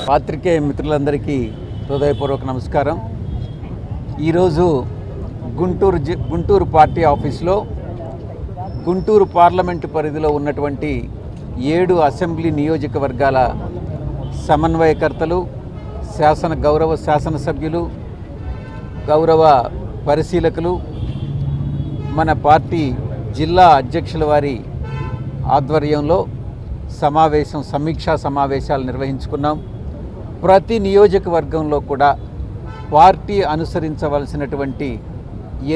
పాత్రికేయ మిత్రులందరికీ హృదయపూర్వక నమస్కారం. ఈరోజు గుంటూరు పార్టీ ఆఫీస్లో గుంటూరు పార్లమెంటు పరిధిలో ఉన్నటువంటి 7 అసెంబ్లీ నియోజకవర్గాల సమన్వయకర్తలు, గౌరవ శాసనసభ్యులు, గౌరవ పరిశీలకులు, మన పార్టీ జిల్లా అధ్యక్షుల వారి ఆధ్వర్యంలో సమీక్షా సమావేశాలు నిర్వహించుకున్నాం. ప్రతి నియోజకవర్గంలో కూడా పార్టీ అనుసరించవలసినటువంటి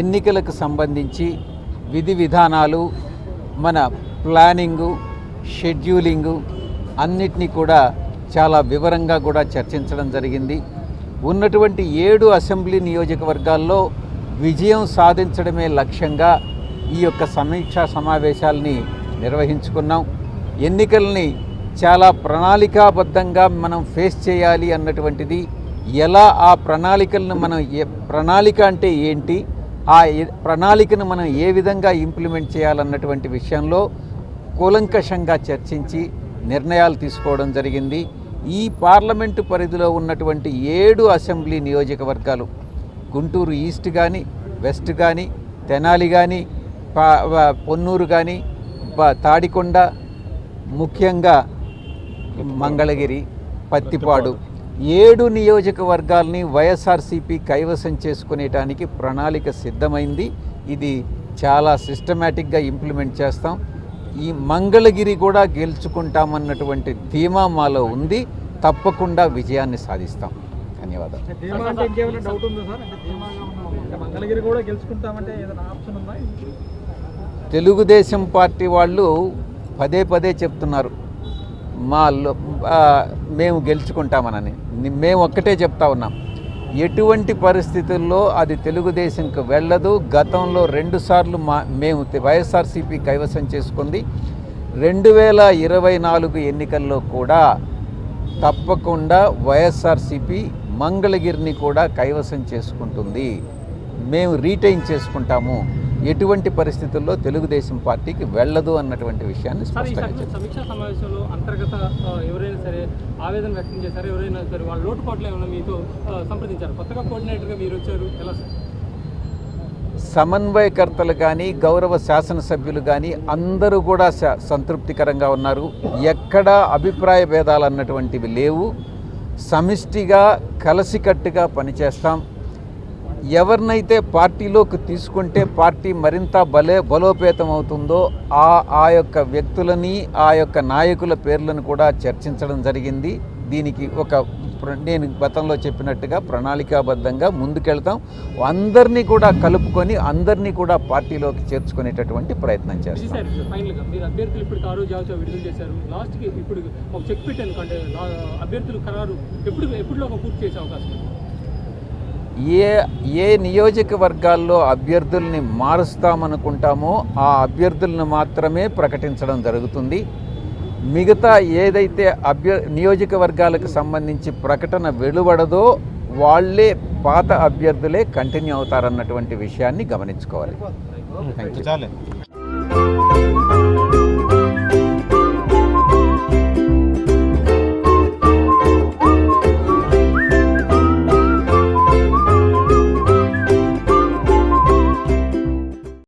ఎన్నికలకు సంబంధించి విధి విధానాలు, మన ప్లానింగు, షెడ్యూలింగు అన్నిటినీ కూడా చాలా వివరంగా కూడా చర్చించడం జరిగింది. ఉన్నటువంటి 7 అసెంబ్లీ నియోజకవర్గాల్లో విజయం సాధించడమే లక్ష్యంగా ఈ యొక్క సమీక్షా సమావేశాలని నిర్వహించుకున్నాం. ఎన్నికల్ని చాలా ప్రణాళికాబద్ధంగా మనం ఫేస్ చేయాలి అన్నటువంటిది, ఎలా ఆ ప్రణాళికలను ప్రణాళిక అంటే ఏంటి, ఆ ప్రణాళికను మనం ఏ విధంగా ఇంప్లిమెంట్ చేయాలన్నటువంటి విషయంలో కూలంకషంగా చర్చించి నిర్ణయాలు తీసుకోవడం జరిగింది. ఈ పార్లమెంటు పరిధిలో ఉన్నటువంటి 7 అసెంబ్లీ నియోజకవర్గాలు, గుంటూరు ఈస్ట్ కానీ, వెస్ట్ కానీ, తెనాలి కానీ, పొన్నూరు కానీ, తాడికొండ, ముఖ్యంగా మంగళగిరి, పత్తిపాడు 7 నియోజకవర్గాల్ని వైఎస్ఆర్సీపీ కైవసం చేసుకునేటానికి ప్రణాళిక సిద్ధమైంది. ఇది చాలా సిస్టమేటిక్గా ఇంప్లిమెంట్ చేస్తాం. ఈ మంగళగిరి కూడా గెలుచుకుంటామన్నటువంటి ధీమా మాలో ఉంది. తప్పకుండా విజయాన్ని సాధిస్తాం. ధన్యవాదాలు. తెలుగుదేశం పార్టీ వాళ్ళు పదే చెప్తున్నారు మేము గెలుచుకుంటామనని. మేము ఒక్కటే చెప్తా ఉన్నాం, ఎటువంటి పరిస్థితుల్లో అది తెలుగుదేశంకి వెళ్ళదు. గతంలో 2 సార్లు మేము వైఎస్ఆర్సీపీ కైవసం చేసుకుంది. 2024 ఎన్నికల్లో కూడా తప్పకుండా వైఎస్ఆర్సీపీ మంగళగిరిని కూడా కైవసం చేసుకుంటుంది. మేము రీటైన్ చేసుకుంటాము. ఎటువంటి పరిస్థితుల్లో తెలుగుదేశం పార్టీకి వెళ్ళదు అన్నటువంటి విషయాన్ని స్పష్టంగా చెప్పారు. సమీక్షా సమావేశంలో అంతర్గత ఎవరైనా సరే ఆవేదన వ్యక్తం చేశారు, ఎవరైనా సరే వాళ్ళ లోటుపాట్లు ఏమైనా మీతో సంప్రదించారు? కొత్తగా కోఆర్డినేటర్గా మీరు వచ్చారు, ఎలా సార్? సమన్వయకర్తలు కానీ, గౌరవ శాసనసభ్యులు కానీ అందరూ కూడా సంతృప్తికరంగా ఉన్నారు. ఎక్కడా అభిప్రాయ భేదాలు అన్నటువంటివి లేవు. సమిష్టిగా కలిసికట్టుగా పనిచేస్తాం. ఎవరినైతే పార్టీలోకి తీసుకుంటే పార్టీ మరింత బలోపేతం అవుతుందో ఆ యొక్క వ్యక్తులని, ఆ యొక్క నాయకుల పేర్లను కూడా చర్చించడం జరిగింది. దీనికి నేను గతంలో చెప్పినట్టుగా ప్రణాళికాబద్ధంగా ముందుకెళ్తాం. అందరినీ కూడా కలుపుకొని అందరినీ కూడా పార్టీలోకి చేర్చుకునేటటువంటి ప్రయత్నం చేస్తాం. ఏ నియోజకవర్గాల్లో అభ్యర్థుల్ని మారుస్తామనుకుంటామో ఆ అభ్యర్థులను మాత్రమే ప్రకటించడం జరుగుతుంది. మిగతా ఏదైతే నియోజకవర్గాలకు సంబంధించి ప్రకటన వెలువడదో వాళ్ళే పాత అభ్యర్థులే కంటిన్యూ అవుతారన్నటువంటి విషయాన్ని గమనించుకోవాలి. Thank you.